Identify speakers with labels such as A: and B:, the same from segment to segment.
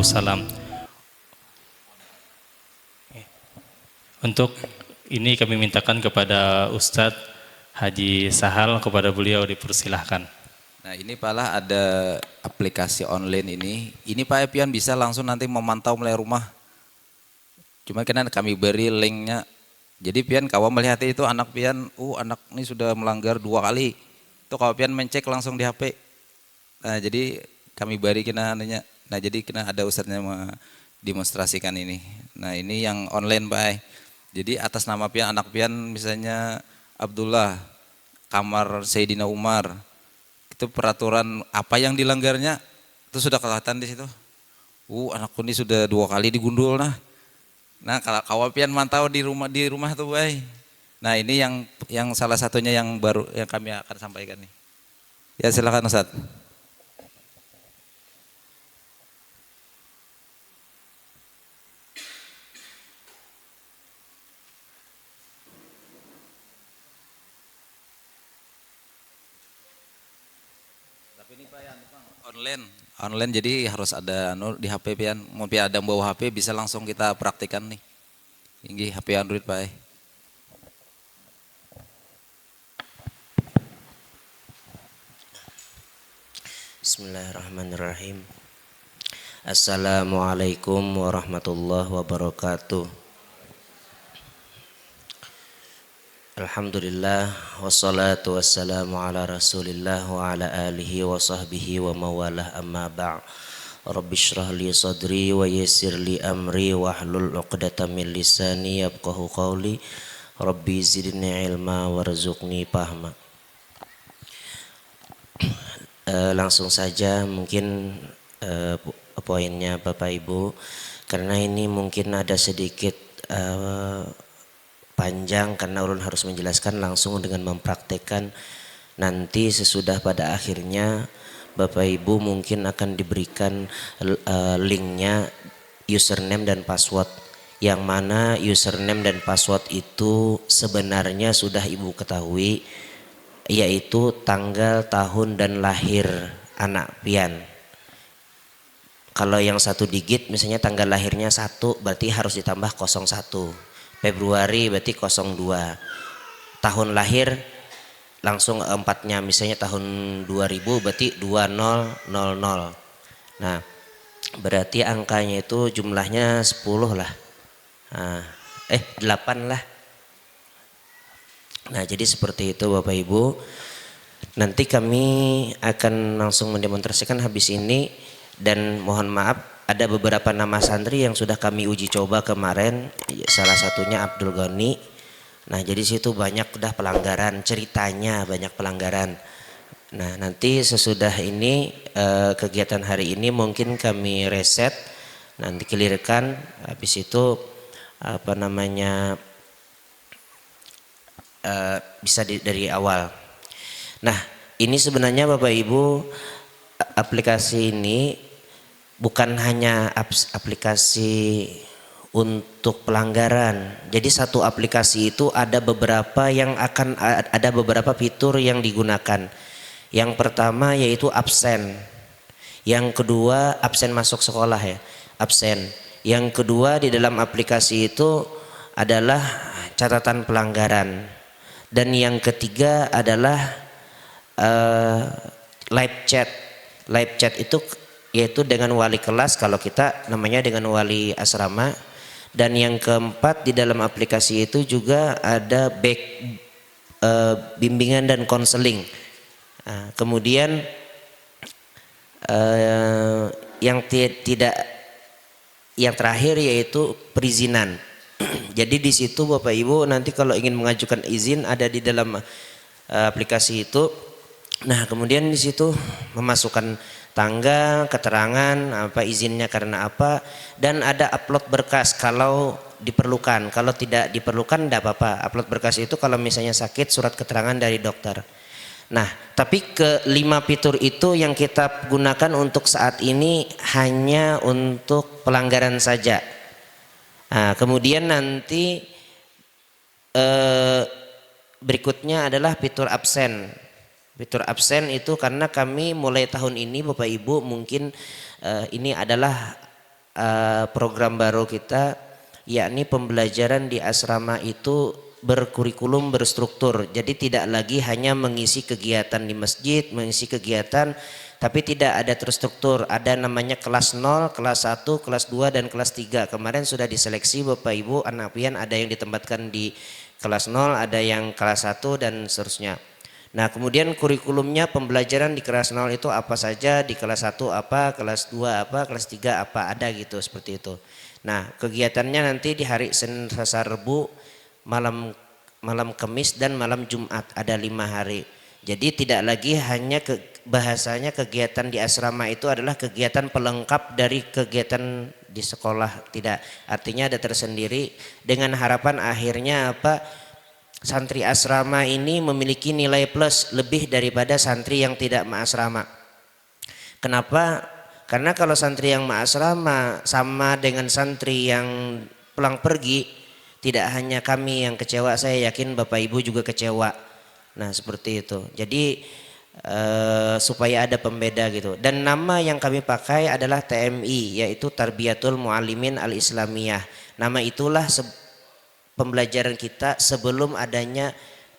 A: Waalaikumsalam. Untuk ini kami mintakan kepada Ustadz Haji Sahal, kepada beliau dipersilahkan.
B: Nah ini Pak lah ada aplikasi online ini. Ini Pak Epian bisa langsung nanti memantau mulai rumah. Cuma kan kami beri linknya. Jadi Pian kalau melihat itu anak Pian, anak ini sudah melanggar 2 kali. Itu kalau Pian mencek langsung di HP. Nah jadi kami beri kena nanya. Nah jadi kena ada ustadznya demonstrasikan ini. Nah ini yang online Pak. Jadi atas nama Pian, anak Pian misalnya Abdullah, kamar Sayyidina Umar. Itu peraturan apa yang dilanggarnya itu sudah kelihatan di situ. Anakku ini sudah 2 kali digundul nah. Nah kalau kawapian mantau di rumah tuh bay. Nah ini yang salah satunya yang baru yang kami akan sampaikan nih. Ya silakan Ustaz. Tapi ini Pak ya online jadi harus ada di HP Pian. Mau Pian ada bawa HP bisa langsung kita praktikan nih. Tinggi HP Android Pak.
C: Bismillahirrahmanirrahim. Assalamualaikum warahmatullahi wabarakatuh. Alhamdulillah wassalatu wassalamu ala rasulillah wa ala alihi wa sahbihi wa mawalah amma ba' Rabbi shrah li sadri wa yassir li amri wa hlul uqdatam min lisani yafqahu qawli Rabbi zidni ilma warzuqni fahma. Langsung saja mungkin poinnya Bapak Ibu, karena ini mungkin ada sedikit panjang karena ulun harus menjelaskan langsung dengan mempraktekkan. Nanti sesudah pada akhirnya Bapak Ibu mungkin akan diberikan linknya username dan password, yang mana username dan password itu sebenarnya sudah Ibu ketahui, yaitu tanggal, tahun, dan lahir anak pian. Kalau yang 1 digit misalnya tanggal lahirnya 1 berarti harus ditambah 01. Februari berarti 02. Tahun lahir langsung 4-nya misalnya tahun 2000 berarti 2000. Nah berarti angkanya itu jumlahnya 10 lah. 8 lah. Nah jadi seperti itu Bapak Ibu. Nanti kami akan langsung mendemonstrasikan habis ini, dan mohon maaf ada beberapa nama santri yang sudah kami uji coba kemarin, salah satunya Abdul Ghani. Nah jadi situ banyak udah pelanggaran, ceritanya banyak pelanggaran. Nah nanti sesudah ini kegiatan hari ini mungkin kami reset, nanti clearkan, habis itu bisa dari awal. Nah ini sebenarnya Bapak Ibu, aplikasi ini bukan hanya aplikasi untuk pelanggaran. Jadi satu aplikasi itu ada beberapa fitur yang digunakan. Yang pertama yaitu absen. Yang kedua absen masuk sekolah ya, absen. Yang kedua di dalam aplikasi itu adalah catatan pelanggaran. Dan yang ketiga adalah live chat. Live chat itu yaitu dengan wali kelas, kalau kita namanya dengan wali asrama. Dan yang keempat di dalam aplikasi itu juga ada bimbingan dan konseling. Kemudian yang terakhir yaitu perizinan. Jadi di situ Bapak Ibu nanti kalau ingin mengajukan izin ada di dalam aplikasi itu. Nah kemudian di situ memasukkan tanggal, keterangan apa izinnya karena apa, dan ada upload berkas kalau diperlukan. Kalau tidak diperlukan tidak apa-apa. Upload berkas itu kalau misalnya sakit, surat keterangan dari dokter. Nah tapi ke 5 fitur itu yang kita gunakan untuk saat ini hanya untuk pelanggaran saja. Nah, kemudian nanti berikutnya adalah fitur absen. Fitur absen itu karena kami mulai tahun ini Bapak Ibu mungkin ini adalah program baru kita, yakni pembelajaran di asrama itu berkurikulum, berstruktur. Jadi tidak lagi hanya mengisi kegiatan di masjid, mengisi kegiatan, tapi tidak ada terstruktur. Ada namanya kelas 0, kelas 1, kelas 2, dan kelas 3. Kemarin sudah diseleksi Bapak Ibu, anak pian ada yang ditempatkan di kelas 0, ada yang kelas 1, dan seterusnya. Nah kemudian kurikulumnya pembelajaran di kelas 0 itu apa saja, di kelas 1 apa, kelas 2 apa, kelas 3 apa, ada gitu seperti itu. Nah kegiatannya nanti di hari Senin, Selasa, Rabu, malam Kamis, dan malam Jumat, ada 5 hari. Jadi tidak lagi hanya bahasanya kegiatan di asrama itu adalah kegiatan pelengkap dari kegiatan di sekolah, tidak. Artinya ada tersendiri dengan harapan akhirnya apa, santri asrama ini memiliki nilai plus lebih daripada santri yang tidak ma'asrama. Kenapa? Karena kalau santri yang ma'asrama sama dengan santri yang pulang pergi, tidak hanya kami yang kecewa, saya yakin Bapak Ibu juga kecewa. Nah seperti itu. Jadi supaya ada pembeda gitu. Dan nama yang kami pakai adalah TMI, yaitu Tarbiyatul Muallimin Al-Islamiyah. Nama itulah pembelajaran kita sebelum adanya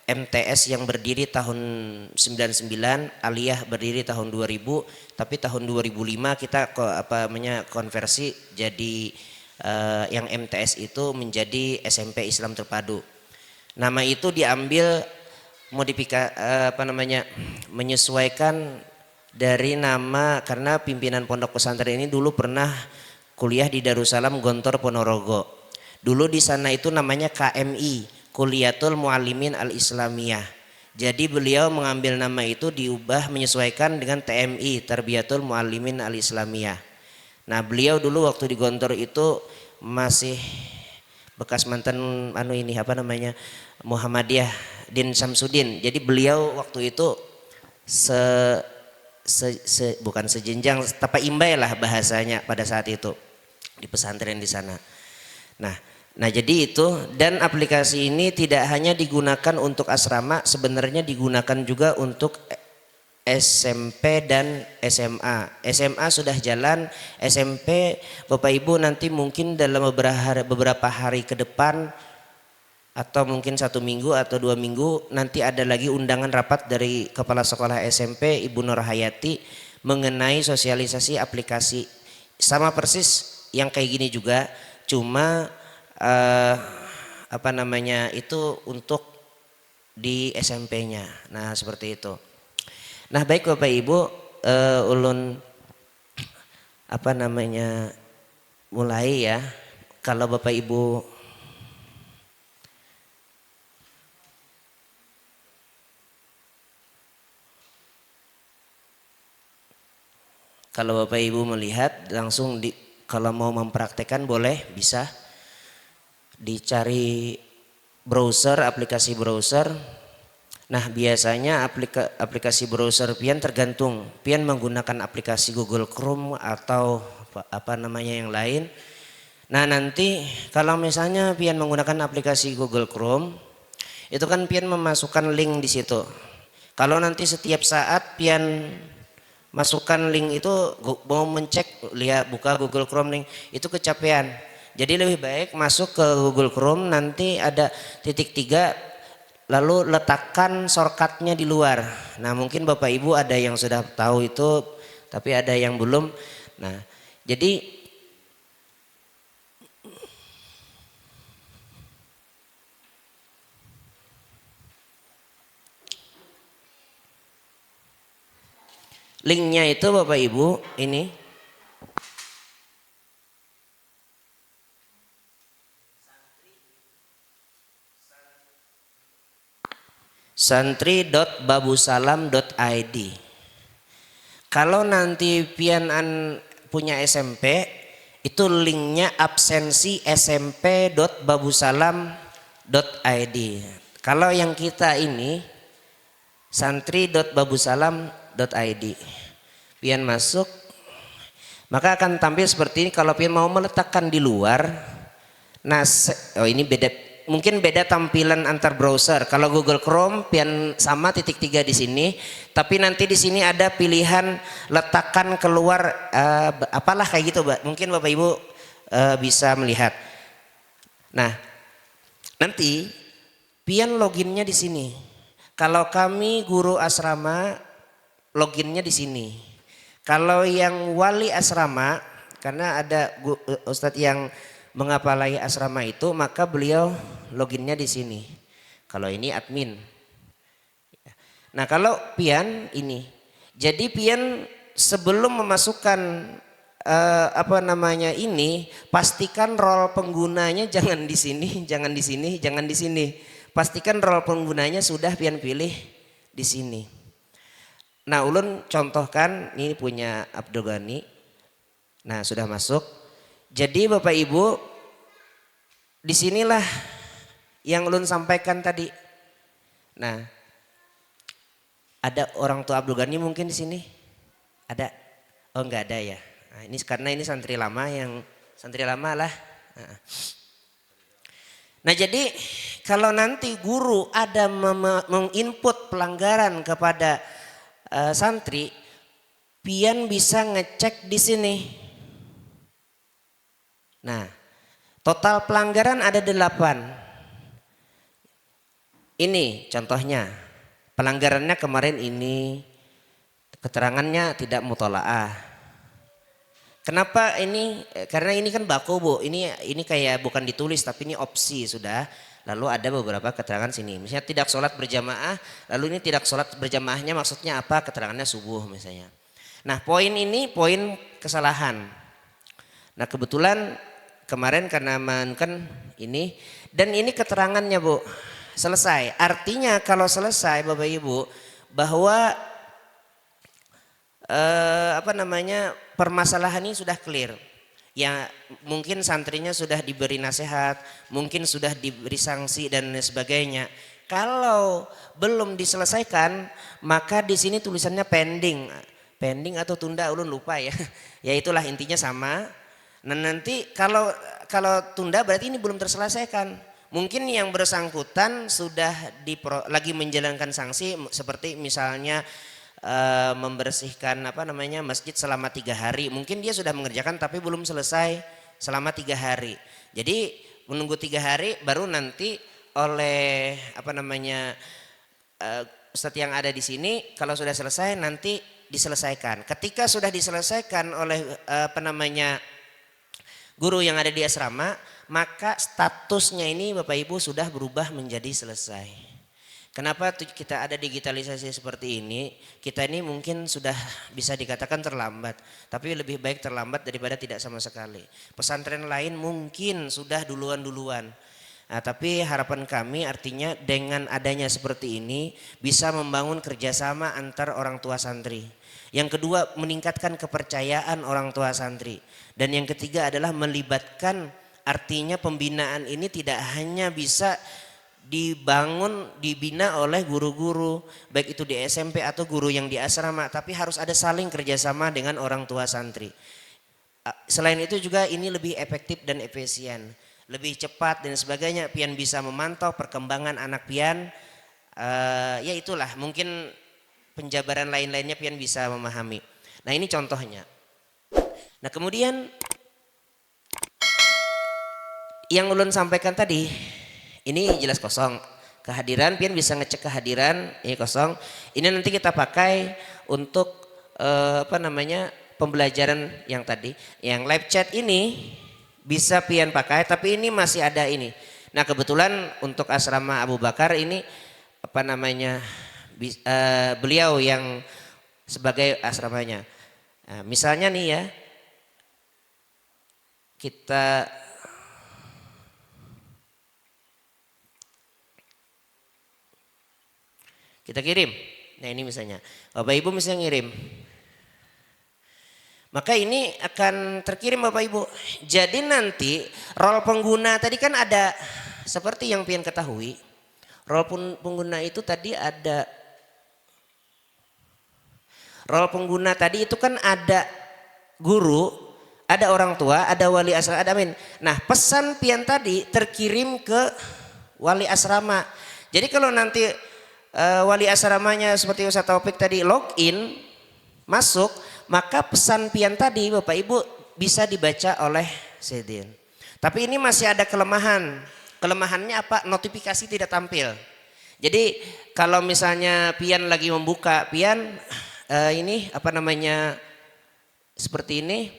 C: MTS yang berdiri tahun 99, Aliyah berdiri tahun 2000, tapi tahun 2005 kita konversi jadi yang MTS itu menjadi SMP Islam Terpadu. Nama itu diambil menyesuaikan dari nama, karena pimpinan pondok pesantren ini dulu pernah kuliah di Darussalam Gontor Ponorogo. Dulu di sana itu namanya KMI, Kuliatul Muallimin Al-Islamiyah. Jadi beliau mengambil nama itu diubah menyesuaikan dengan TMI, Tarbiyatul Muallimin Al-Islamiyah. Nah beliau dulu waktu di Gontor itu masih bekas mantan Muhammadiyah Din Samsudin. Jadi beliau waktu itu bukan sejenjang, tapi imbai lah bahasanya pada saat itu di pesantren di sana. Nah jadi itu, dan aplikasi ini tidak hanya digunakan untuk asrama, sebenarnya digunakan juga untuk SMP dan SMA. SMA sudah jalan, SMP Bapak Ibu nanti mungkin dalam beberapa hari ke depan, atau mungkin 1 minggu atau 2 minggu, nanti ada lagi undangan rapat dari Kepala Sekolah SMP Ibu Nur Hayati mengenai sosialisasi aplikasi. Sama persis yang kayak gini juga, cuma itu untuk di SMP-nya. Nah seperti itu. Nah baik Bapak Ibu, ulun mulai ya. Kalau Bapak Ibu melihat langsung kalau mau mempraktekkan boleh, bisa dicari browser, aplikasi browser. Nah biasanya aplikasi browser pian tergantung, pian menggunakan aplikasi Google Chrome atau yang lain. Nah nanti kalau misalnya pian menggunakan aplikasi Google Chrome, itu kan pian memasukkan link di situ. Kalau nanti setiap saat pian masukkan link itu, mau mencek, buka Google Chrome link itu kecapean. Jadi lebih baik masuk ke Google Chrome, nanti ada titik 3, lalu letakkan shortcutnya di luar. Nah mungkin Bapak Ibu ada yang sudah tahu itu, tapi ada yang belum. Nah jadi linknya itu Bapak Ibu ini santri.babusalam.id. Kalau nanti pianan punya SMP, itu linknya absensi smp.babusalam.id. Kalau yang kita ini santri.babusalam.id. Pian masuk, maka akan tampil seperti ini. Kalau pian mau meletakkan di luar, nah ini beda. Mungkin beda tampilan antar browser. Kalau Google Chrome pian sama titik 3 di sini, tapi nanti di sini ada pilihan letakkan keluar apalah kayak gitu, Mungkin Bapak Ibu bisa melihat. Nah, nanti pian loginnya di sini. Kalau kami guru asrama loginnya di sini. Kalau yang wali asrama, karena ada ustadz yang mengapalai asrama itu, maka beliau loginnya di sini. Kalau ini admin. Nah, kalau pian ini. Jadi pian sebelum memasukkan ini, pastikan role penggunanya jangan di sini, jangan di sini, jangan di sini. Pastikan role penggunanya sudah pian pilih di sini. Nah, ulun contohkan ini punya Abdul Ghani. Nah, sudah masuk. Jadi Bapak Ibu, disinilah yang ulun sampaikan tadi. Nah, ada orang tua Abdul Ghani mungkin di sini? Ada? Oh, enggak ada ya. Nah, ini karena ini santri lama lah. Nah, jadi kalau nanti guru ada menginput pelanggaran kepada santri, pian bisa ngecek di sini. Nah, total pelanggaran ada 8. Ini contohnya, pelanggarannya kemarin ini, keterangannya tidak mutolaah. Kenapa ini? Karena ini kan baku Bu, ini kayak bukan ditulis tapi ini opsi sudah. Lalu ada beberapa keterangan sini, misalnya tidak sholat berjamaah, lalu ini tidak sholat berjamaahnya maksudnya apa? Keterangannya subuh misalnya. Nah, poin ini poin kesalahan. Nah, kebetulan kemarin karena kan ini dan ini keterangannya Bu selesai. Artinya kalau selesai Bapak Ibu bahwa permasalahan ini sudah clear. Ya mungkin santrinya sudah diberi nasihat, mungkin sudah diberi sanksi dan sebagainya. Kalau belum diselesaikan, maka di sini tulisannya pending atau tunda, ulun lupa ya. Ya itulah intinya sama. Nah, nanti kalau tunda berarti ini belum terselesaikan. Mungkin yang bersangkutan sudah lagi menjalankan sanksi seperti misalnya membersihkan masjid selama 3 hari. Mungkin dia sudah mengerjakan tapi belum selesai selama 3 hari. Jadi menunggu 3 hari baru nanti oleh ustadz yang ada di sini kalau sudah selesai nanti diselesaikan. Ketika sudah diselesaikan oleh guru yang ada di asrama, maka statusnya ini Bapak Ibu sudah berubah menjadi selesai. Kenapa kita ada digitalisasi seperti ini? Kita ini mungkin sudah bisa dikatakan terlambat, tapi lebih baik terlambat daripada tidak sama sekali. Pesantren lain mungkin sudah duluan. Nah, tapi harapan kami artinya dengan adanya seperti ini bisa membangun kerjasama antar orang tua santri. Yang kedua, meningkatkan kepercayaan orang tua santri. Dan yang ketiga adalah melibatkan, artinya pembinaan ini tidak hanya bisa dibina oleh guru-guru baik itu di SMP atau guru yang di asrama, tapi harus ada saling kerjasama dengan orang tua santri. Selain itu juga ini lebih efektif dan efisien, lebih cepat dan sebagainya. Pian bisa memantau perkembangan anak pian, ya itulah mungkin penjabaran lain-lainnya pian bisa memahami. Nah, ini contohnya. Nah, kemudian yang ulun sampaikan tadi ini jelas kosong. Kehadiran pian bisa ngecek kehadiran ini kosong. Ini nanti kita pakai untuk pembelajaran yang tadi. Yang live chat ini bisa pian pakai tapi ini masih ada ini. Nah, kebetulan untuk asrama Abu Bakar ini beliau yang sebagai asramanya. Nah, misalnya nih ya, kita kirim. Nah, ini misalnya Bapak Ibu misalnya ngirim, maka ini akan terkirim Bapak Ibu. Jadi nanti role pengguna tadi kan ada seperti yang pian ketahui, role pengguna itu tadi ada role pengguna tadi itu kan ada guru, ada orang tua, ada wali asrama, ada amin. Nah, pesan pian tadi terkirim ke wali asrama. Jadi kalau nanti wali asramanya seperti Ustaz Taufik tadi login masuk, maka pesan pian tadi Bapak Ibu bisa dibaca oleh Sedin. Tapi ini masih ada kelemahan. Kelemahannya apa? Notifikasi tidak tampil. Jadi kalau misalnya pian lagi membuka, pian ini apa namanya seperti ini.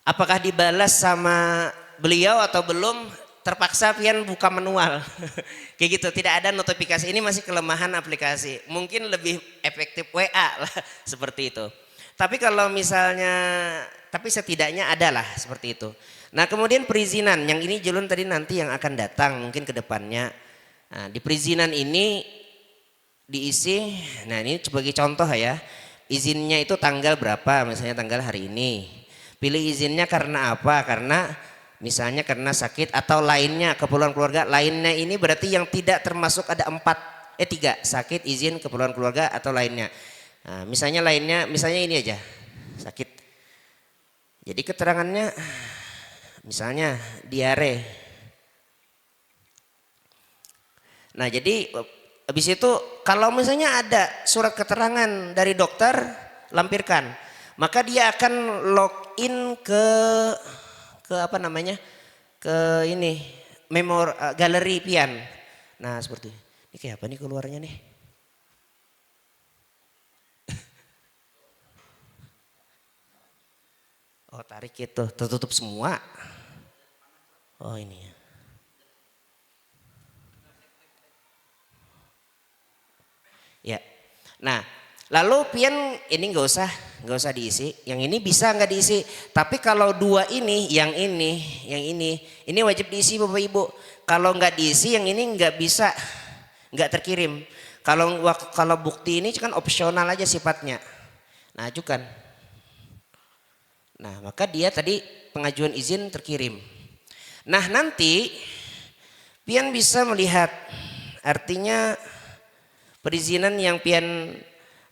C: Apakah dibalas sama beliau atau belum? Terpaksa pian buka manual. Kayak gitu, tidak ada notifikasi. Ini masih kelemahan aplikasi. Mungkin lebih efektif WA lah seperti itu. Tapi kalau misalnya, tapi setidaknya ada lah seperti itu. Nah kemudian perizinan, yang ini Julun tadi nanti yang akan datang mungkin ke depannya. Nah, di perizinan ini diisi, nah ini sebagai contoh ya, izinnya itu tanggal berapa, misalnya tanggal hari ini. Pilih izinnya karena apa? Karena misalnya karena sakit atau lainnya, keperluan keluarga. Lainnya ini berarti yang tidak termasuk ada 3, sakit, izin, keperluan keluarga atau lainnya. Nah, misalnya lainnya, misalnya ini aja, sakit. Jadi keterangannya misalnya diare. Nah jadi habis itu kalau misalnya ada surat keterangan dari dokter, lampirkan. Maka dia akan login ke apa namanya, ke ini galeri pian. Nah seperti ini, kayak apa nih keluarnya nih? Oh tarik itu, tertutup semua. Oh ini ya. Ya, nah lalu pian ini nggak usah diisi. Yang ini bisa nggak diisi. Tapi kalau dua ini, yang ini wajib diisi Bapak Ibu. Kalau nggak diisi, yang ini nggak bisa, nggak terkirim. Kalau bukti ini kan opsional aja sifatnya. Nah ajukan. Nah maka dia tadi pengajuan izin terkirim. Nah nanti pian bisa melihat, artinya perizinan yang pian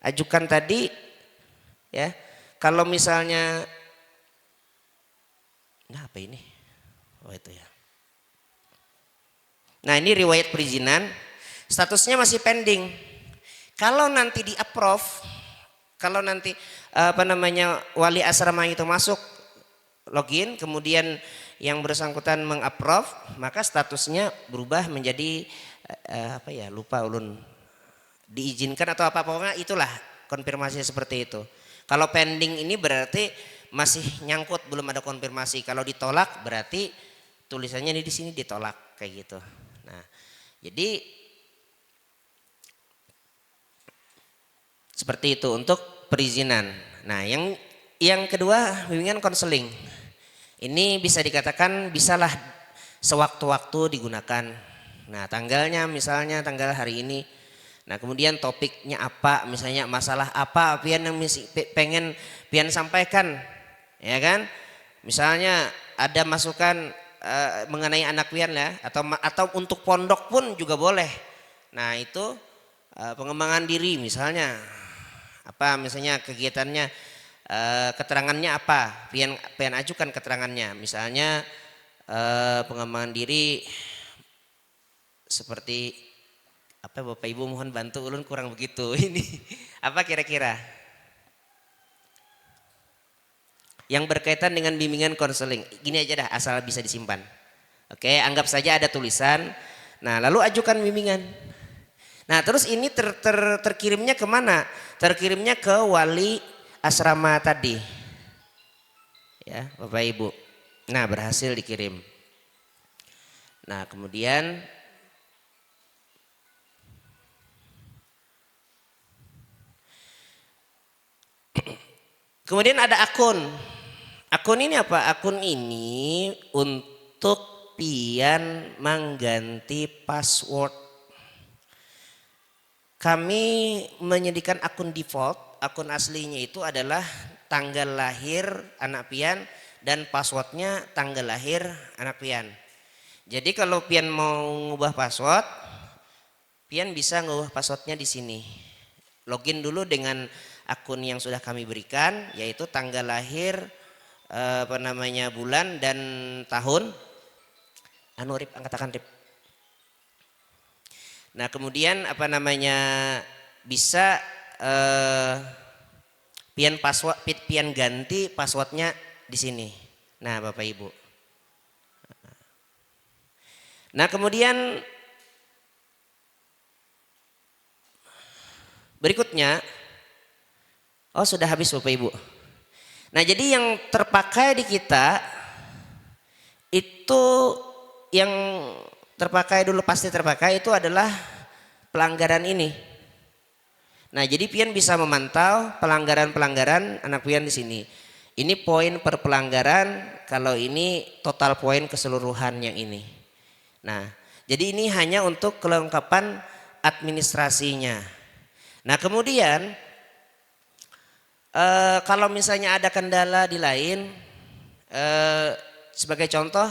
C: ajukan tadi ya, kalau misalnya nah apa ini, oh itu ya. Nah ini riwayat perizinan, statusnya masih pending. Kalau nanti di approve, kalau nanti apa namanya wali asrama itu masuk login, kemudian yang bersangkutan mengapprove, maka statusnya berubah menjadi apa ya, lupa ulun, diizinkan atau apa, pokoknya itulah konfirmasi seperti itu. Kalau pending ini berarti masih nyangkut, belum ada konfirmasi. Kalau ditolak berarti tulisannya ini di sini ditolak kayak gitu. Nah, jadi seperti itu untuk perizinan. Nah, yang kedua bimbingan konseling. Ini bisa dikatakan bisalah sewaktu-waktu digunakan. Nah, tanggalnya misalnya tanggal hari ini. Nah kemudian topiknya apa, misalnya masalah apa pian yang pengen pian sampaikan, ya kan? Misalnya ada masukan mengenai anak pian ya, atau untuk pondok pun juga boleh. Nah itu pengembangan diri misalnya, apa misalnya kegiatannya, keterangannya apa, pian ajukan keterangannya. Misalnya pengembangan diri seperti apa, Bapak Ibu mohon bantu, ulun kurang begitu ini. Apa kira-kira? Yang berkaitan dengan bimbingan konseling. Gini aja dah, asal bisa disimpan. Oke, anggap saja ada tulisan. Nah, lalu ajukan bimbingan. Nah, terus ini terkirimnya kemana? Terkirimnya ke wali asrama tadi. Ya, Bapak Ibu. Nah, berhasil dikirim. Nah, kemudian ada akun. Akun ini apa? Akun ini untuk pian mengganti password. Kami menyediakan akun default. Akun aslinya itu adalah tanggal lahir anak pian dan passwordnya tanggal lahir anak pian. Jadi kalau pian mau ngubah password, pian bisa ngubah passwordnya di sini. Login dulu dengan akun yang sudah kami berikan, yaitu tanggal lahir, apa namanya, bulan dan tahun. Anu Rip, angkatakan Rip. Nah kemudian apa namanya, bisa pian ganti passwordnya di sini. Nah, Bapak Ibu. Nah, kemudian berikutnya, oh sudah habis Bapak Ibu. Nah, jadi yang terpakai di kita itu yang terpakai dulu pasti terpakai itu adalah pelanggaran ini. Nah, jadi pian bisa memantau pelanggaran-pelanggaran anak pian di sini. Ini poin per pelanggaran, kalau ini total poin keseluruhan yang ini. Nah, jadi ini hanya untuk kelengkapan administrasinya. Nah, kemudian kalau misalnya ada kendala di lain, sebagai contoh,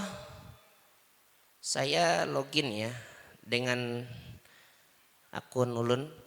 C: saya login ya dengan akun Ulun.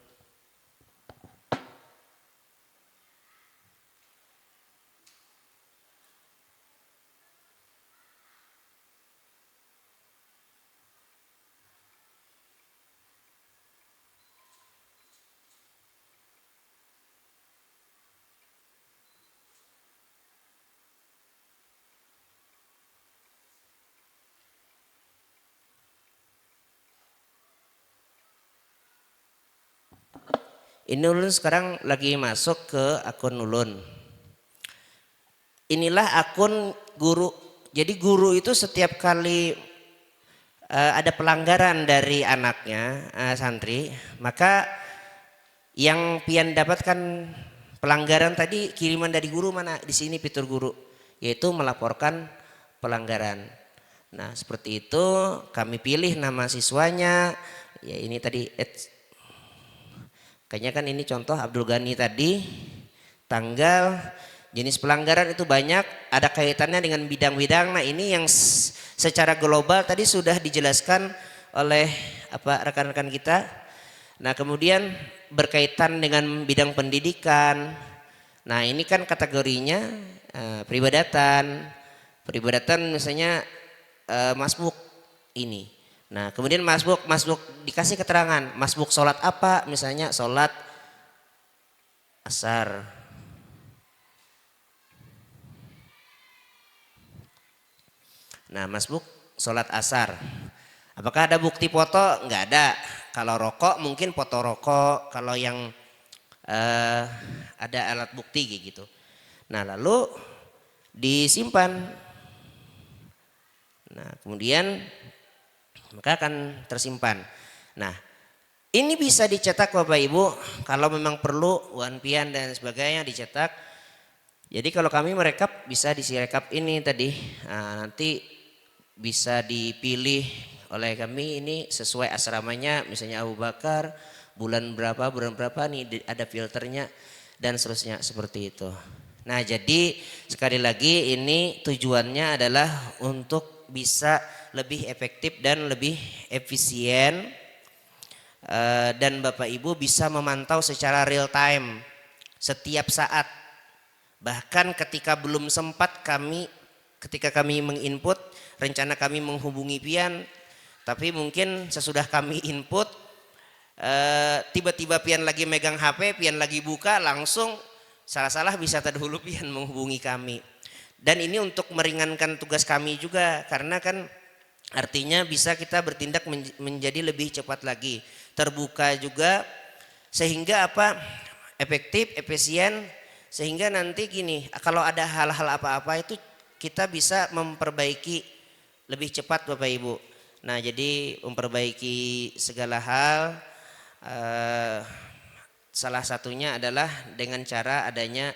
C: Ini Ulun sekarang lagi masuk ke akun Ulun. Inilah akun guru. Jadi guru itu setiap kali ada pelanggaran dari anaknya santri, maka yang pian dapatkan pelanggaran tadi kiriman dari guru mana? Di sini fitur guru, yaitu melaporkan pelanggaran. Nah, seperti itu kami pilih nama siswanya. Ya ini tadi kayaknya kan ini contoh Abdul Ghani tadi, tanggal, jenis pelanggaran itu banyak, ada kaitannya dengan bidang-bidang. Nah, ini yang secara global tadi sudah dijelaskan oleh rekan-rekan kita. Nah, kemudian berkaitan dengan bidang pendidikan. Nah, ini kan kategorinya peribadatan. Peribadatan misalnya masbuk ini. Nah, kemudian masbuk dikasih keterangan, masbuk sholat apa? Misalnya sholat asar. Nah, masbuk sholat asar. Apakah ada bukti foto? Enggak ada. Kalau rokok mungkin foto rokok. Kalau yang ada alat bukti gitu. Nah, lalu disimpan. Nah, kemudian maka akan tersimpan. Nah, ini bisa dicetak Bapak Ibu kalau memang perlu wanpian dan sebagainya dicetak. Jadi kalau kami merekap bisa direkap ini tadi. Nah, nanti bisa dipilih oleh kami ini sesuai asramanya, misalnya Abu Bakar, bulan berapa nih ada filternya dan seterusnya seperti itu. Nah, jadi sekali lagi ini tujuannya adalah untuk bisa lebih efektif dan lebih efisien, dan Bapak Ibu bisa memantau secara real time setiap saat. Bahkan ketika belum sempat ketika kami menginput, rencana kami menghubungi pian, tapi mungkin sesudah kami input tiba-tiba pian lagi megang HP, pian lagi buka, langsung salah-salah bisa terdahulu pian menghubungi kami. Dan ini untuk meringankan tugas kami juga, karena kan artinya bisa kita bertindak menjadi lebih cepat lagi, terbuka juga, sehingga efektif, efisien, sehingga nanti gini, kalau ada hal-hal apa-apa itu kita bisa memperbaiki lebih cepat Bapak Ibu. Nah, jadi memperbaiki segala hal, salah satunya adalah dengan cara adanya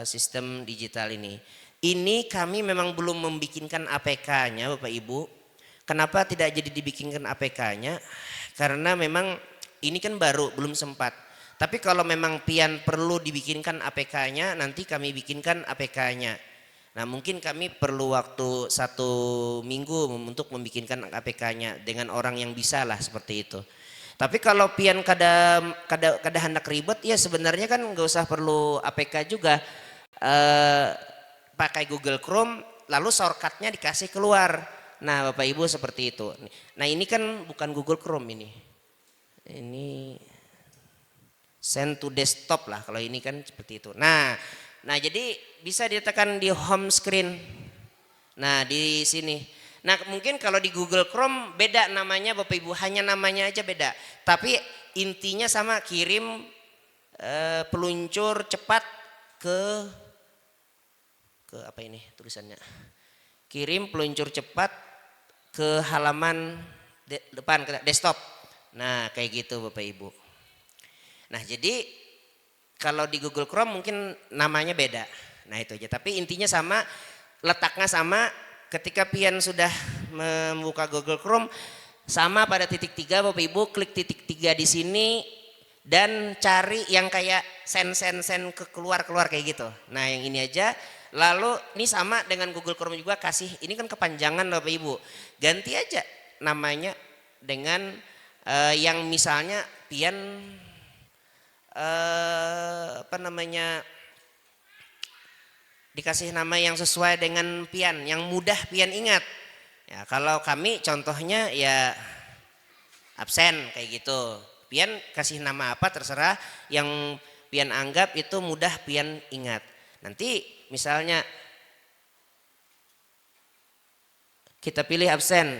C: sistem digital ini. Ini kami memang belum membikinkan APK-nya Bapak Ibu. Kenapa tidak jadi dibikinkan APK-nya? Karena memang ini kan baru, belum sempat. Tapi kalau memang pian perlu dibikinkan APK-nya, nanti kami bikinkan APK-nya. Nah, mungkin kami perlu waktu 1 minggu untuk membikinkan APK-nya dengan orang yang bisa lah seperti itu. Tapi kalau pian kada hendak ribet, ya sebenarnya kan nggak usah perlu APK juga. Pakai Google Chrome, lalu shortcutnya dikasih keluar. Nah, Bapak Ibu seperti itu. Nah, ini kan bukan Google Chrome ini Send to desktop lah kalau ini kan seperti itu. Nah jadi bisa ditekan di home screen. Nah di sini. Nah mungkin kalau di Google Chrome beda namanya Bapak Ibu, hanya namanya aja beda. Tapi intinya sama, kirim peluncur cepat ke apa ini tulisannya? Kirim peluncur cepat ke halaman depan ke desktop. Nah kayak gitu Bapak Ibu. Nah jadi kalau di Google Chrome mungkin namanya beda. Nah itu aja. Tapi intinya sama, letaknya sama. Ketika pian sudah membuka Google Chrome, sama pada titik 3 Bapak Ibu, klik titik 3 di sini dan cari yang kayak send ke keluar kayak gitu. Nah yang ini aja. Lalu ini sama dengan Google Chrome juga, kasih ini kan kepanjangan Bapak Ibu. Ganti aja namanya dengan yang misalnya pian apa namanya, dikasih nama yang sesuai dengan pian, yang mudah pian ingat. Ya kalau kami contohnya ya absen kayak gitu. Pian kasih nama apa terserah yang pian anggap itu mudah pian ingat. Nanti misalnya kita pilih absen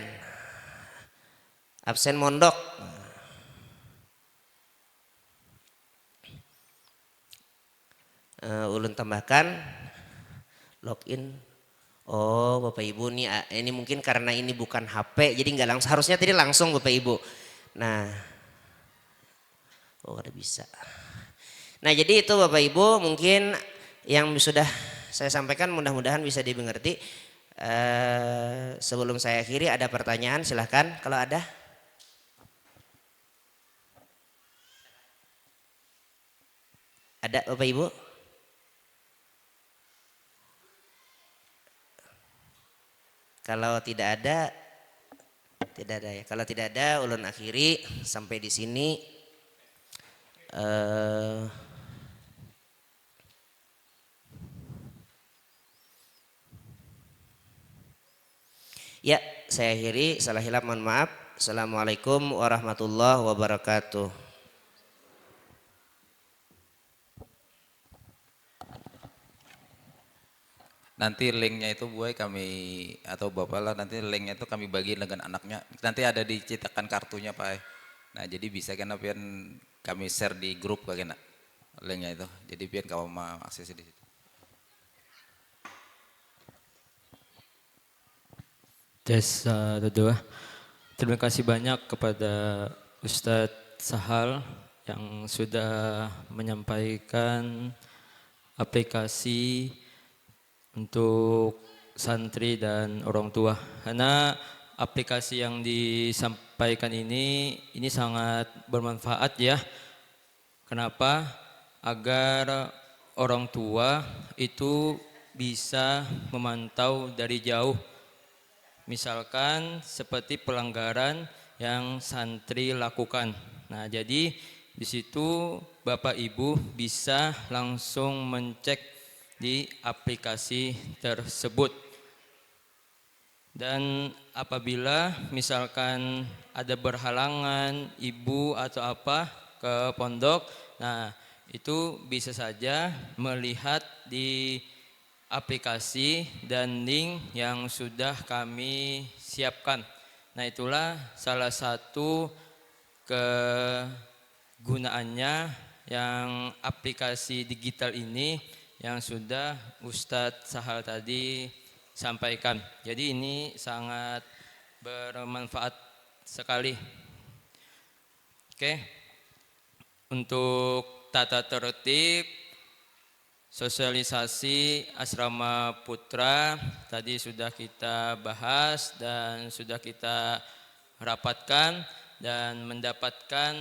C: mondok. Ulun tambahkan login. Oh Bapak Ibu nih, ini mungkin karena ini bukan HP jadi nggak langsung, harusnya tadi langsung Bapak Ibu. Nah ada bisa. Nah jadi itu Bapak Ibu mungkin yang sudah saya sampaikan, mudah-mudahan bisa dimengerti. Sebelum saya akhiri ada pertanyaan silahkan kalau ada. Ada Bapak Ibu? Kalau tidak ada ya. Kalau tidak ada, ulun akhiri sampai di sini. Ya, saya akhiri. Salah hilap mohon maaf. Assalamualaikum warahmatullahi wabarakatuh.
B: Nanti linknya itu buat kami atau bapak lah, nanti linknya itu kami bagi dengan anaknya. Nanti ada dicetakan kartunya Pak. Nah jadi bisa kena pian kami share di grup kena linknya itu. Jadi pian kamu mau akses di situ.
A: Kedua, terima kasih banyak kepada Ustadz Sahal yang sudah menyampaikan aplikasi untuk santri dan orang tua. Karena aplikasi yang disampaikan ini sangat bermanfaat ya. Kenapa? Agar orang tua itu bisa memantau dari jauh. Misalkan seperti pelanggaran yang santri lakukan. Nah, jadi di situ Bapak Ibu bisa langsung mencek di aplikasi tersebut. Dan apabila misalkan ada berhalangan ibu atau apa ke pondok, nah itu bisa saja melihat di aplikasi dan link yang sudah kami siapkan. Nah itulah salah satu kegunaannya yang aplikasi digital ini yang sudah Ustadz Sahal tadi sampaikan. Jadi ini sangat bermanfaat sekali. Oke. Untuk tata tertib sosialisasi asrama putra tadi sudah kita bahas dan sudah kita rapatkan dan mendapatkan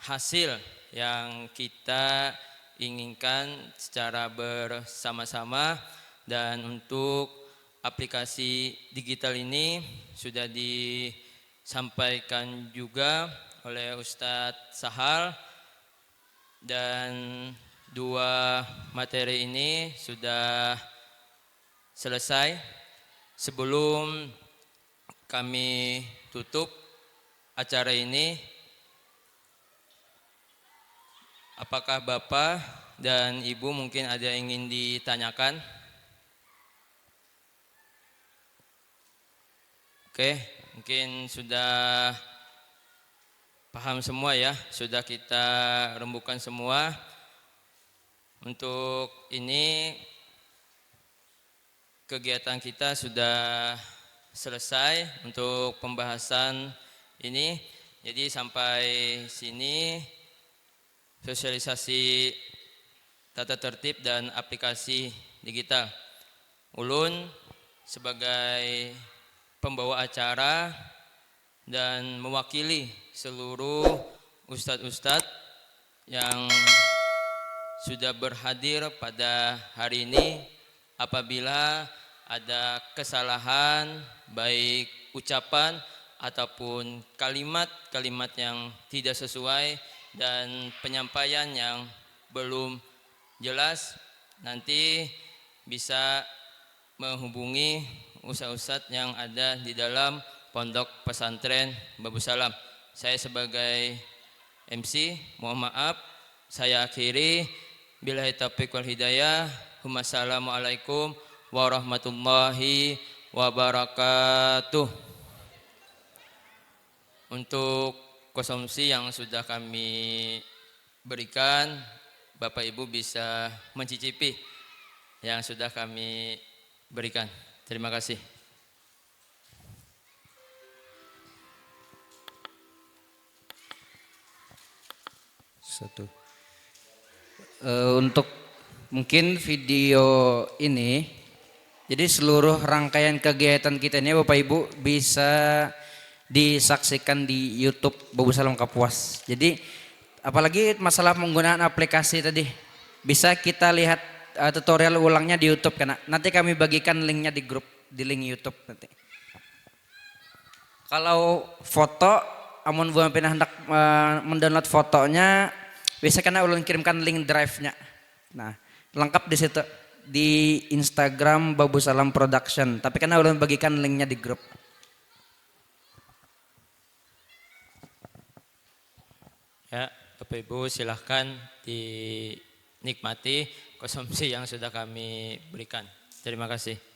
A: hasil yang kita inginkan secara bersama-sama. Dan untuk aplikasi digital ini sudah disampaikan juga oleh Ustadz Sahal, dan 2 materi ini sudah selesai. Sebelum kami tutup acara ini, Apakah Bapak dan Ibu mungkin ada yang ingin ditanyakan? Oke, mungkin sudah paham semua ya, sudah kita rembukan semua. Untuk ini kegiatan kita sudah selesai untuk pembahasan ini. Jadi sampai sini sosialisasi tata tertib dan aplikasi digital. Ulun sebagai pembawa acara dan mewakili seluruh ustadz-ustadz yang sudah berhadir pada hari ini, apabila ada kesalahan baik ucapan ataupun kalimat-kalimat yang tidak sesuai dan penyampaian yang belum jelas, nanti bisa menghubungi ustadz-ustadz yang ada di dalam pondok pesantren Babu Salam. Saya sebagai MC, mohon maaf, saya akhiri. Billahi taufiq wal hidayah. Wassalamualaikum warahmatullahi wabarakatuh. Untuk konsumsi yang sudah kami berikan, Bapak Ibu bisa mencicipi yang sudah kami berikan. Terima kasih.
D: Untuk mungkin video ini, jadi seluruh rangkaian kegiatan kita ini Bapak Ibu bisa disaksikan di YouTube Babu Salam Kapuas. Jadi apalagi masalah penggunaan aplikasi tadi, bisa kita lihat tutorial ulangnya di YouTube, karena nanti kami bagikan linknya di grup, di link YouTube nanti. Kalau foto, amun buat hendak mendownload fotonya, bisa karena ulun kirimkan link drive-nya. Nah, lengkap di situ di Instagram Babu Salam Production. Tapi karena ulun bagikan linknya di grup.
A: Ya, Bapak Ibu silahkan dinikmati konsumsi yang sudah kami berikan. Terima kasih.